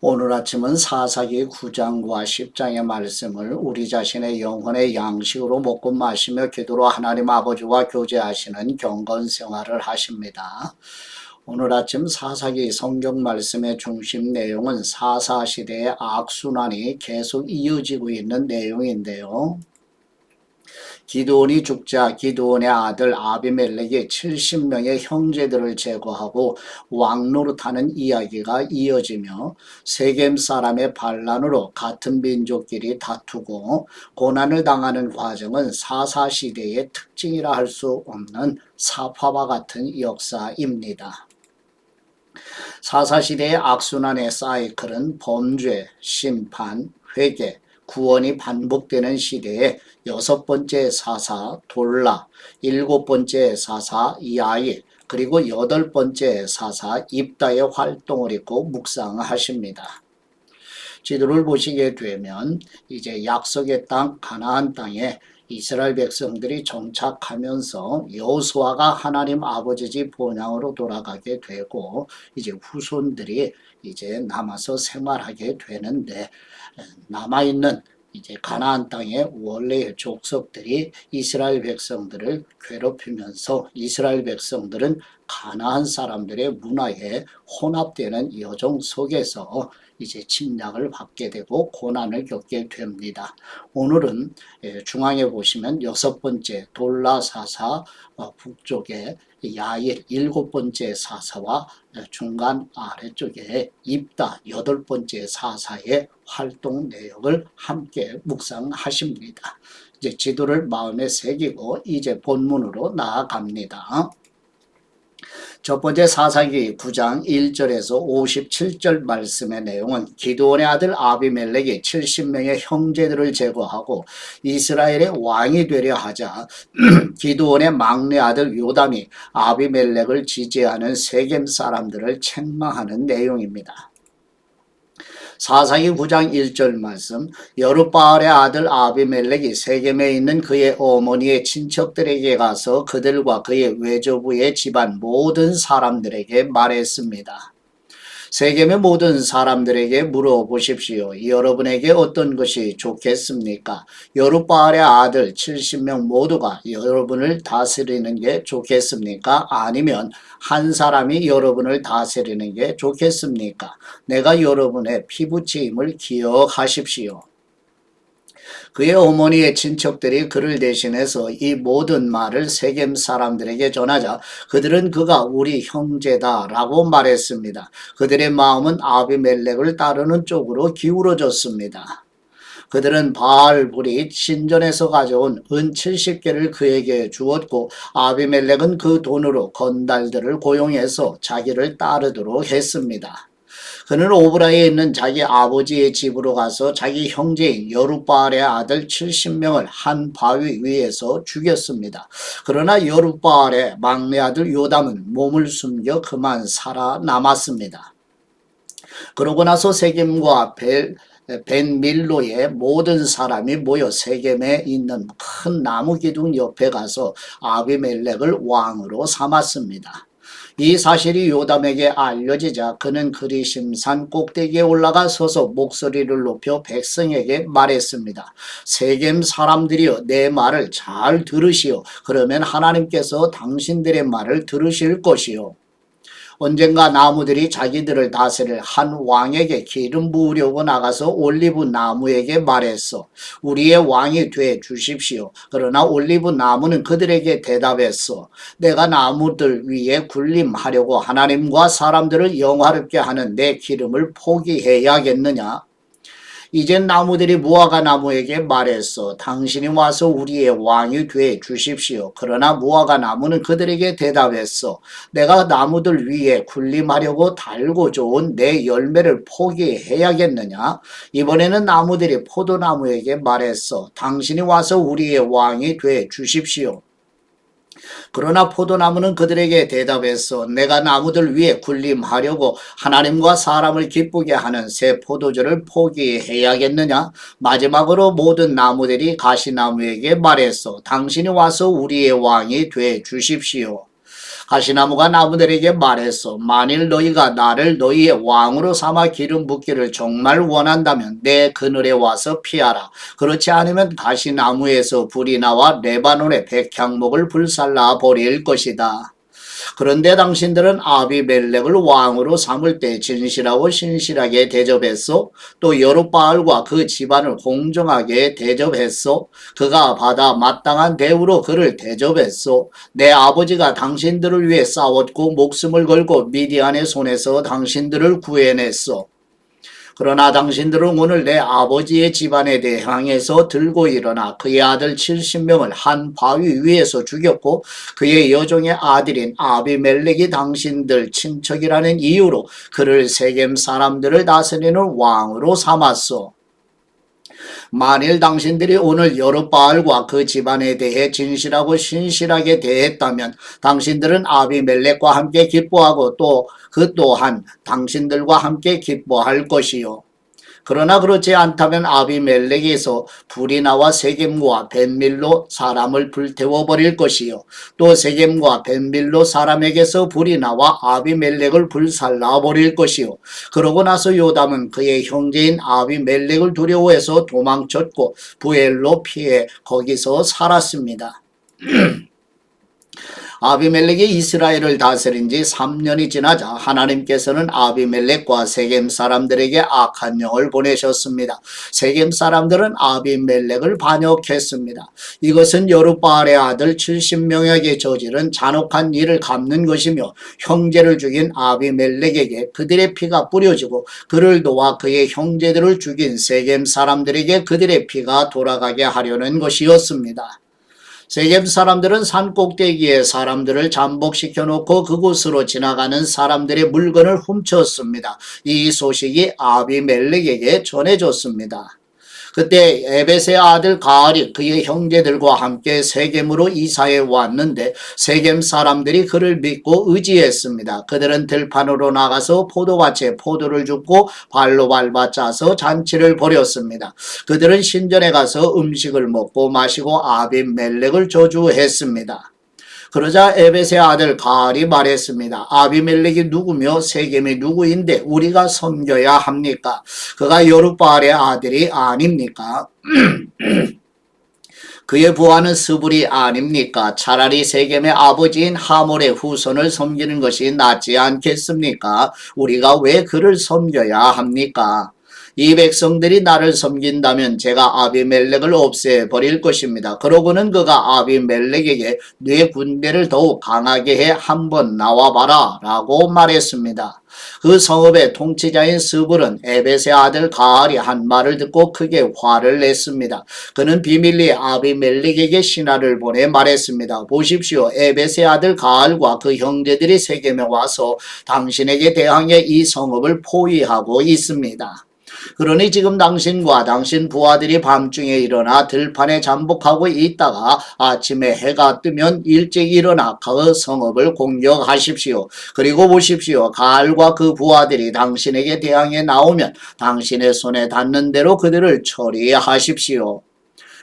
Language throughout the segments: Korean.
오늘 아침은 사사기 9장과 10장의 말씀을 우리 자신의 영혼의 양식으로 먹고 마시며 기도로 하나님 아버지와 교제하시는 경건 생활을 하십니다. 오늘 아침 사사기 성경 말씀의 중심 내용은 사사시대의 악순환이 계속 이어지고 있는 내용인데요. 기드온이 죽자 기드온의 아들 아비멜렉이 70명의 형제들을 제거하고 왕노릇하는 이야기가 이어지며 세겜 사람의 반란으로 같은 민족끼리 다투고 고난을 당하는 과정은 사사시대의 특징이라 할 수 없는 사파와 같은 역사입니다. 사사시대의 악순환의 사이클은 범죄, 심판, 회개, 구원이 반복되는 시대에 6번째 사사 돌라, 7번째 사사 야일, 그리고 8번째 사사 입다의 활동을 잊고 묵상하십니다. 지도를 보시게 되면 이제 약속의 땅 가나안 땅에 이스라엘 백성들이 정착하면서 여호수아가 하나님 아버지 집 본향으로 돌아가게 되고 이제 후손들이 이제 남아서 생활하게 되는데 남아있는 이제 가나안 땅의 원래의 족속들이 이스라엘 백성들을 괴롭히면서 이스라엘 백성들은 가나안 사람들의 문화에 혼합되는 여정 속에서 이제 침략을 받게 되고 고난을 겪게 됩니다. 오늘은 중앙에 보시면 6번째 돌라 사사, 북쪽에 야일 7번째 사사와 중간 아래쪽에 입다 8번째 사사의 활동 내역을 함께 묵상하십니다. 이제 지도를 마음에 새기고 이제 본문으로 나아갑니다. 첫 번째 사사기 9장 1절에서 57절 말씀의 내용은 기드온의 아들 아비멜렉이 70명의 형제들을 제거하고 이스라엘의 왕이 되려 하자 기드온의 막내 아들 요담이 아비멜렉을 지지하는 세겜 사람들을 책망하는 내용입니다. 사사기 9장 1절 말씀, 여룻바알의 아들 아비멜렉이 세겜에 있는 그의 어머니의 친척들에게 가서 그들과 그의 외조부의 집안 모든 사람들에게 말했습니다. 세겜의 모든 사람들에게 물어보십시오. 여러분에게 어떤 것이 좋겠습니까? 여룻바알의 아들 70명 모두가 여러분을 다스리는 게 좋겠습니까? 아니면 한 사람이 여러분을 다스리는 게 좋겠습니까? 내가 여러분의 피부치임을 기억하십시오. 그의 어머니의 친척들이 그를 대신해서 이 모든 말을 세겜 사람들에게 전하자 그들은 그가 우리 형제다 라고 말했습니다. 그들의 마음은 아비멜렉을 따르는 쪽으로 기울어졌습니다. 그들은 바알불이 신전에서 가져온 은 70개를 그에게 주었고 아비멜렉은 그 돈으로 건달들을 고용해서 자기를 따르도록 했습니다. 그는 오브라에 있는 자기 아버지의 집으로 가서 자기 형제인 여룻바알의 아들 70명을 한 바위 위에서 죽였습니다. 그러나 여룻바알의 막내 아들 요담은 몸을 숨겨 그만 살아남았습니다. 그러고 나서 세겜과 벤밀로의 모든 사람이 모여 세겜에 있는 큰 나무 기둥 옆에 가서 아비멜렉을 왕으로 삼았습니다. 이 사실이 요담에게 알려지자 그는 그리심산 꼭대기에 올라가 서서 목소리를 높여 백성에게 말했습니다. 세겜 사람들이여 내 말을 잘 들으시오. 그러면 하나님께서 당신들의 말을 들으실 것이요. 언젠가 나무들이 자기들을 다스릴 한 왕에게 기름 부으려고 나가서 올리브 나무에게 말했어. 우리의 왕이 돼 주십시오. 그러나 올리브 나무는 그들에게 대답했어. 내가 나무들 위에 군림하려고 하나님과 사람들을 영화롭게 하는 내 기름을 포기해야겠느냐? 이젠 나무들이 무화과 나무에게 말했어. 당신이 와서 우리의 왕이 돼 주십시오. 그러나 무화과 나무는 그들에게 대답했어. 내가 나무들 위에 군림하려고 달고 좋은 내 열매를 포기해야겠느냐? 이번에는 나무들이 포도나무에게 말했어. 당신이 와서 우리의 왕이 돼 주십시오. 그러나 포도나무는 그들에게 대답했어. 내가 나무들 위에 군림하려고 하나님과 사람을 기쁘게 하는 새 포도주를 포기해야겠느냐? 마지막으로 모든 나무들이 가시나무에게 말했어. 당신이 와서 우리의 왕이 돼 주십시오. 가시나무가 나무들에게 말했어. 만일 너희가 나를 너희의 왕으로 삼아 기름 붓기를 정말 원한다면 내 그늘에 와서 피하라. 그렇지 않으면 가시나무에서 불이 나와 레바논의 백향목을 불살라 버릴 것이다. 그런데 당신들은 아비멜렉을 왕으로 삼을 때 진실하고 신실하게 대접했소. 또 여룻바알과 그 집안을 공정하게 대접했소. 그가 받아 마땅한 대우로 그를 대접했소. 내 아버지가 당신들을 위해 싸웠고 목숨을 걸고 미디안의 손에서 당신들을 구해냈소. 그러나 당신들은 오늘 내 아버지의 집안에 대항해서 들고 일어나 그의 아들 70명을 한 바위 위에서 죽였고 그의 여종의 아들인 아비멜렉이 당신들 친척이라는 이유로 그를 세겜 사람들을 다스리는 왕으로 삼았소. 만일 당신들이 오늘 여룻바알과 그 집안에 대해 진실하고 신실하게 대했다면 당신들은 아비멜렉과 함께 기뻐하고 또 그 또한 당신들과 함께 기뻐할 것이요. 그러나 그렇지 않다면 아비멜렉에서 불이 나와 세겜과 벳밀로 사람을 불태워 버릴 것이요. 또 세겜과 벳밀로 사람에게서 불이 나와 아비멜렉을 불살라 버릴 것이요. 그러고 나서 요담은 그의 형제인 아비멜렉을 두려워해서 도망쳤고 부엘로 피해 거기서 살았습니다. 아비멜렉이 이스라엘을 다스린 지 3년이 지나자 하나님께서는 아비멜렉과 세겜 사람들에게 악한 영을 보내셨습니다. 세겜 사람들은 아비멜렉을 반역했습니다. 이것은 여룻바알의 아들 70명에게 저지른 잔혹한 일을 갚는 것이며 형제를 죽인 아비멜렉에게 그들의 피가 뿌려지고 그를 도와 그의 형제들을 죽인 세겜 사람들에게 그들의 피가 돌아가게 하려는 것이었습니다. 세겜 사람들은 산 꼭대기에 사람들을 잠복시켜 놓고 그곳으로 지나가는 사람들의 물건을 훔쳤습니다. 이 소식이 아비멜렉에게 전해졌습니다. 그때 에벳의 아들 가알이 그의 형제들과 함께 세겜으로 이사해 왔는데 세겜 사람들이 그를 믿고 의지했습니다. 그들은 들판으로 나가서 포도밭에 포도를 줍고 발로 밟아 짜서 잔치를 벌였습니다. 그들은 신전에 가서 음식을 먹고 마시고 아비멜렉을 저주했습니다. 그러자 에벳의 아들 가알이 말했습니다. 아비멜렉이 누구며 세겜이 누구인데 우리가 섬겨야 합니까? 그가 여룻바알의 아들이 아닙니까? 그의 부하는 스불이 아닙니까? 차라리 세겜의 아버지인 하몰의 후손을 섬기는 것이 낫지 않겠습니까? 우리가 왜 그를 섬겨야 합니까? 이 백성들이 나를 섬긴다면 제가 아비멜렉을 없애버릴 것입니다. 그러고는 그가 아비멜렉에게 네 군대를 더욱 강하게 해 한번 나와봐라 라고 말했습니다. 그 성읍의 통치자인 스불은 에벳의 아들 가알이 한 말을 듣고 크게 화를 냈습니다. 그는 비밀리 아비멜렉에게 신하를 보내 말했습니다. 보십시오. 에벳의 아들 가알과 그 형제들이 세겜에 와서 당신에게 대항해 이 성읍을 포위하고 있습니다. 그러니 지금 당신과 당신 부하들이 밤중에 일어나 들판에 잠복하고 있다가 아침에 해가 뜨면 일찍 일어나 그 성읍을 공격하십시오. 그리고 보십시오. 가알과 그 부하들이 당신에게 대항해 나오면 당신의 손에 닿는 대로 그들을 처리하십시오.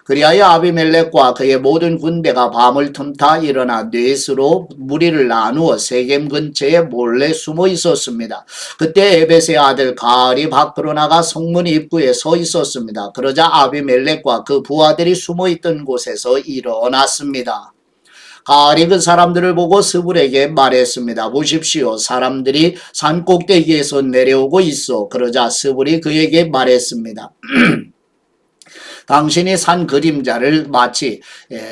그리하여 아비멜렉과 그의 모든 군대가 밤을 틈타 일어나 넷으로 무리를 나누어 세겜 근처에 몰래 숨어 있었습니다. 그때 에벳의 아들 가알이 밖으로 나가 성문 입구에 서 있었습니다. 그러자 아비멜렉과 그 부하들이 숨어 있던 곳에서 일어났습니다. 가알이 그 사람들을 보고 스불에게 말했습니다. 보십시오. 사람들이 산 꼭대기에서 내려오고 있어. 그러자 스불이 그에게 말했습니다. 당신이 산 그림자를 마치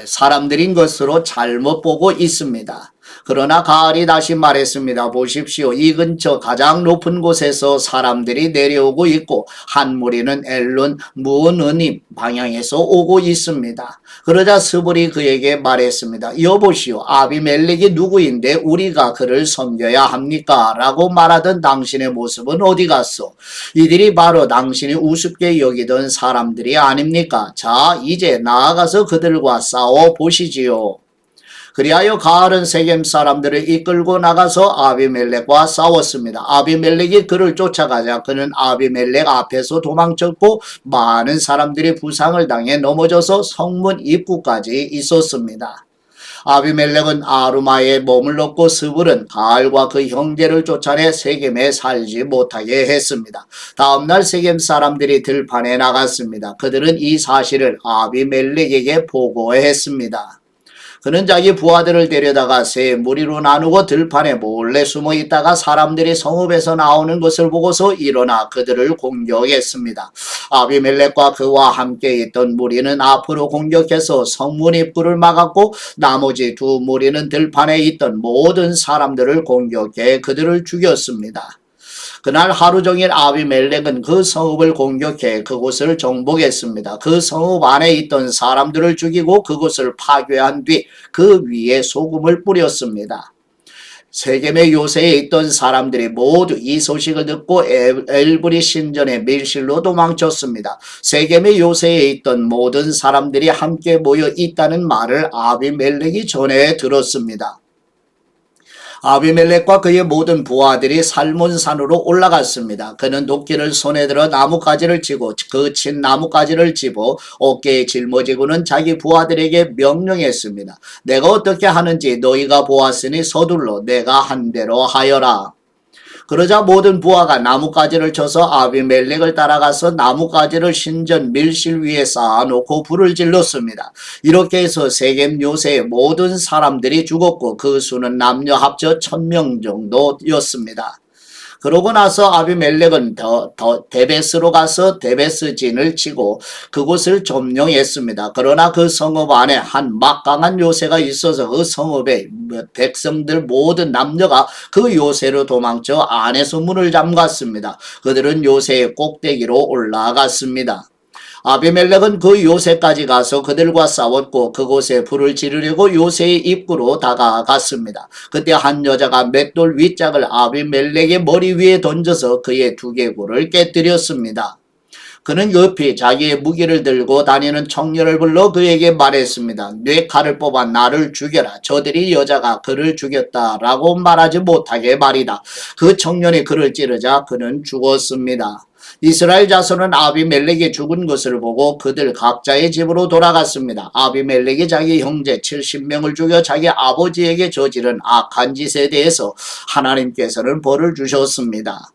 사람들인 것으로 잘못 보고 있습니다. 그러나 가알이 다시 말했습니다. 보십시오. 이 근처 가장 높은 곳에서 사람들이 내려오고 있고 한 무리는 엘론 무느님 방향에서 오고 있습니다. 그러자 스불이 그에게 말했습니다. 여보시오. 아비멜렉이 누구인데 우리가 그를 섬겨야 합니까? 라고 말하던 당신의 모습은 어디 갔소? 이들이 바로 당신이 우습게 여기던 사람들이 아닙니까? 자, 이제 나아가서 그들과 싸워 보시지요. 그리하여 가알은 세겜 사람들을 이끌고 나가서 아비멜렉과 싸웠습니다. 아비멜렉이 그를 쫓아가자 그는 아비멜렉 앞에서 도망쳤고 많은 사람들이 부상을 당해 넘어져서 성문 입구까지 있었습니다. 아비멜렉은 아루마에 몸을 넣고 스불은 가알과 그 형제를 쫓아내 세겜에 살지 못하게 했습니다. 다음날 세겜 사람들이 들판에 나갔습니다. 그들은 이 사실을 아비멜렉에게 보고했습니다. 그는 자기 부하들을 데려다가 세 무리로 나누고 들판에 몰래 숨어 있다가 사람들이 성읍에서 나오는 것을 보고서 일어나 그들을 공격했습니다. 아비멜렉과 그와 함께 있던 무리는 앞으로 공격해서 성문 입구를 막았고 나머지 두 무리는 들판에 있던 모든 사람들을 공격해 그들을 죽였습니다. 그날 하루 종일 아비멜렉은 그 성읍을 공격해 그곳을 정복했습니다. 그 성읍 안에 있던 사람들을 죽이고 그곳을 파괴한 뒤 그 위에 소금을 뿌렸습니다. 세겜의 요새에 있던 사람들이 모두 이 소식을 듣고 엘브리 신전의 밀실로 도망쳤습니다. 세겜의 요새에 있던 모든 사람들이 함께 모여 있다는 말을 아비멜렉이 전해 들었습니다. 아비멜렉과 그의 모든 부하들이 살몬산으로 올라갔습니다. 그는 도끼를 손에 들어 나뭇가지를 치고 그 친 나뭇가지를 집어 어깨에 짊어지고는 자기 부하들에게 명령했습니다. 내가 어떻게 하는지 너희가 보았으니 서둘러 내가 한 대로 하여라. 그러자 모든 부하가 나뭇가지를 쳐서 아비멜렉을 따라가서 나뭇가지를 신전 밀실 위에 쌓아놓고 불을 질렀습니다. 이렇게 해서 세겜 요새의 모든 사람들이 죽었고 그 수는 남녀 합쳐 1000명 정도였습니다. 그러고 나서 아비멜렉은 데베스로 가서 데베스진을 치고 그곳을 점령했습니다. 그러나 그 성읍 안에 한 막강한 요새가 있어서 그 성읍의 백성들 모든 남녀가 그 요새로 도망쳐 안에서 문을 잠갔습니다. 그들은 요새의 꼭대기로 올라갔습니다. 아비멜렉은 그 요새까지 가서 그들과 싸웠고 그곳에 불을 지르려고 요새의 입구로 다가갔습니다. 그때 한 여자가 맷돌 윗짝을 아비멜렉의 머리 위에 던져서 그의 두개골을 깨뜨렸습니다. 그는 옆에 자기의 무기를 들고 다니는 청년을 불러 그에게 말했습니다. 네 칼을 뽑아 나를 죽여라. 저들이 여자가 그를 죽였다라고 말하지 못하게 말이다. 그 청년이 그를 찌르자 그는 죽었습니다. 이스라엘 자손은 아비멜렉이 죽은 것을 보고 그들 각자의 집으로 돌아갔습니다. 아비멜렉이 자기 형제 70명을 죽여 자기 아버지에게 저지른 악한 짓에 대해서 하나님께서는 벌을 주셨습니다.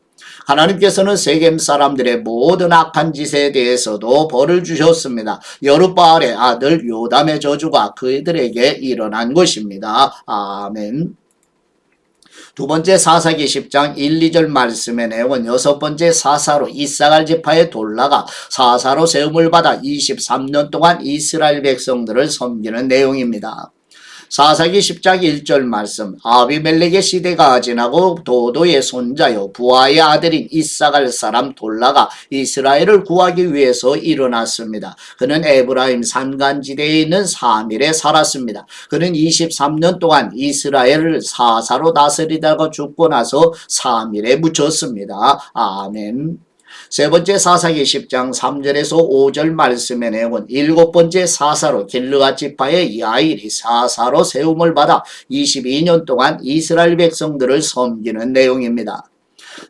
하나님께서는 세겜 사람들의 모든 악한 짓에 대해서도 벌을 주셨습니다. 여룻바알의 아들 요담의 저주가 그들에게 일어난 것입니다. 아멘. 두 번째 사사기 10장 1, 2절 말씀의 내용은 여섯 번째 사사로 이사갈 지파의 돌라가 사사로 세움을 받아 23년 동안 이스라엘 백성들을 섬기는 내용입니다. 사사기 10장 1절 말씀 아비멜렉의 시대가 지나고 도도의 손자요 부하의 아들인 이사갈 사람 돌라가 이스라엘을 구하기 위해서 일어났습니다. 그는 에브라임 산간지대에 있는 사밀에 살았습니다. 그는 23년 동안 이스라엘을 사사로 다스리다가 죽고 나서 사밀에 묻혔습니다. 아멘. 세 번째 사사기 10장 3절에서 5절 말씀의 내용은 일곱 번째 사사로 길르앗 지파의 야일이 사사로 세움을 받아 22년 동안 이스라엘 백성들을 섬기는 내용입니다.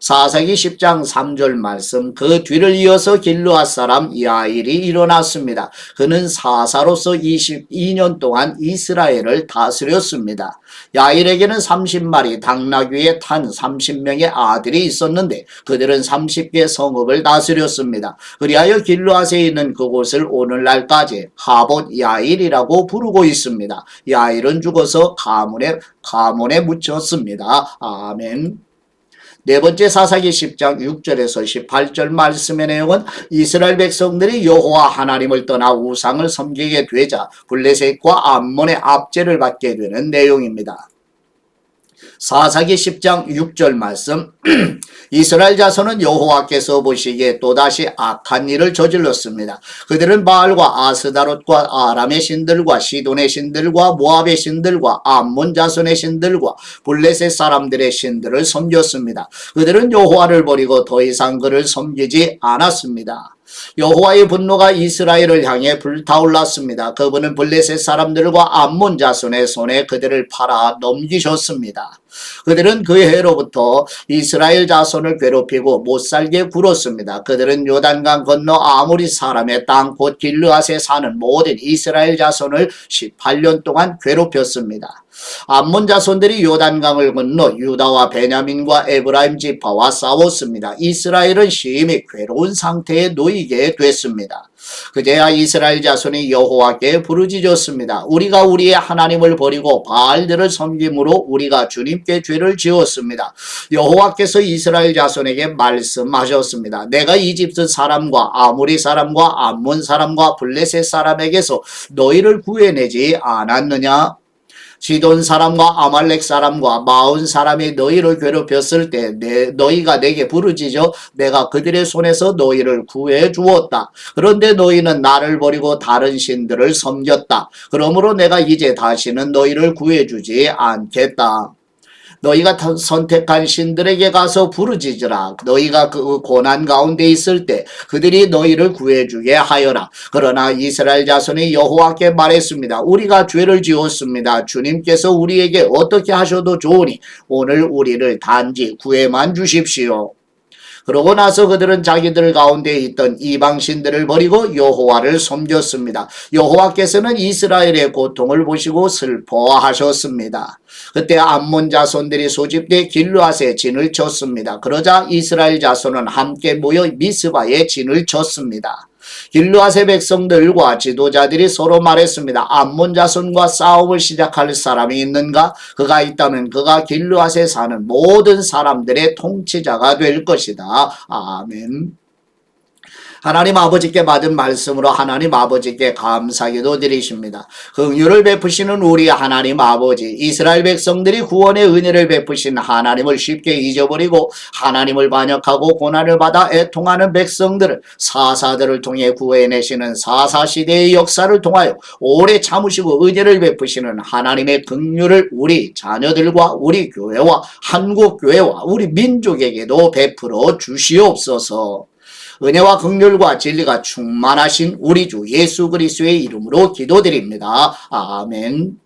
사사기 10장 3절 말씀 그 뒤를 이어서 길르앗 사람 야일이 일어났습니다. 그는 사사로서 22년 동안 이스라엘을 다스렸습니다. 야일에게는 30마리 당나귀에 탄 30명의 아들이 있었는데 그들은 30개 성읍을 다스렸습니다. 그리하여 길르앗에 있는 그곳을 오늘날까지 하봇 야일이라고 부르고 있습니다. 야일은 죽어서 가문에 묻혔습니다. 아멘. 네 번째 사사기 10장 6절에서 18절 말씀의 내용은 이스라엘 백성들이 여호와 하나님을 떠나 우상을 섬기게 되자 블레셋과 암몬의 압제를 받게 되는 내용입니다. 사사기 10장 6절 말씀 이스라엘 자손은 여호와께서 보시기에 또다시 악한 일을 저질렀습니다. 그들은 바알과 아스다롯과 아람의 신들과 시돈의 신들과 모압의 신들과 암몬 자손의 신들과 블레셋 사람들의 신들을 섬겼습니다. 그들은 여호와를 버리고 더 이상 그를 섬기지 않았습니다. 여호와의 분노가 이스라엘을 향해 불타올랐습니다. 그분은 블레셋 사람들과 암몬 자손의 손에 그들을 팔아 넘기셨습니다. 그들은 그 해로부터 이스라엘 자손을 괴롭히고 못살게 굴었습니다. 그들은 요단강 건너 아모리 사람의 땅 곧 길르앗에 사는 모든 이스라엘 자손을 18년 동안 괴롭혔습니다. 암몬 자손들이 요단강을 건너 유다와 베냐민과 에브라임 지파와 싸웠습니다. 이스라엘은 심히 괴로운 상태에 놓이게 됐습니다. 그제야 이스라엘 자손이 여호와께 부르짖었습니다. 우리가 우리의 하나님을 버리고 바알들을 섬김으로 우리가 주님께 죄를 지었습니다. 여호와께서 이스라엘 자손에게 말씀하셨습니다. 내가 이집트 사람과 아모리 사람과 암몬 사람과 블레셋 사람에게서 너희를 구해내지 않았느냐? 시돈 사람과 아말렉 사람과 마온 사람이 너희를 괴롭혔을 때 너희가 내게 부르짖어 내가 그들의 손에서 너희를 구해 주었다. 그런데 너희는 나를 버리고 다른 신들을 섬겼다. 그러므로 내가 이제 다시는 너희를 구해주지 않겠다. 너희가 선택한 신들에게 가서 부르짖으라. 너희가 그 고난 가운데 있을 때 그들이 너희를 구해주게 하여라. 그러나 이스라엘 자손이 여호와께 말했습니다. 우리가 죄를 지었습니다. 주님께서 우리에게 어떻게 하셔도 좋으니 오늘 우리를 단지 구해만 주십시오. 그러고 나서 그들은 자기들 가운데 있던 이방신들을 버리고 여호와를 섬겼습니다. 여호와께서는 이스라엘의 고통을 보시고 슬퍼하셨습니다. 그때 암몬 자손들이 소집돼 길르앗에 진을 쳤습니다. 그러자 이스라엘 자손은 함께 모여 미스바에 진을 쳤습니다. 길르앗의 백성들과 지도자들이 서로 말했습니다. 암몬 자손과 싸움을 시작할 사람이 있는가? 그가 있다면 그가 길르앗에 사는 모든 사람들의 통치자가 될 것이다. 아멘. 하나님 아버지께 받은 말씀으로 하나님 아버지께 감사기도 드리십니다. 긍휼을 베푸시는 우리 하나님 아버지, 이스라엘 백성들이 구원의 은혜를 베푸신 하나님을 쉽게 잊어버리고 하나님을 반역하고 고난을 받아 애통하는 백성들을 사사들을 통해 구해내시는 사사시대의 역사를 통하여 오래 참으시고 은혜를 베푸시는 하나님의 긍휼을 우리 자녀들과 우리 교회와 한국교회와 우리 민족에게도 베풀어 주시옵소서. 은혜와 긍휼과 진리가 충만하신 우리 주 예수 그리스도의 이름으로 기도드립니다. 아멘.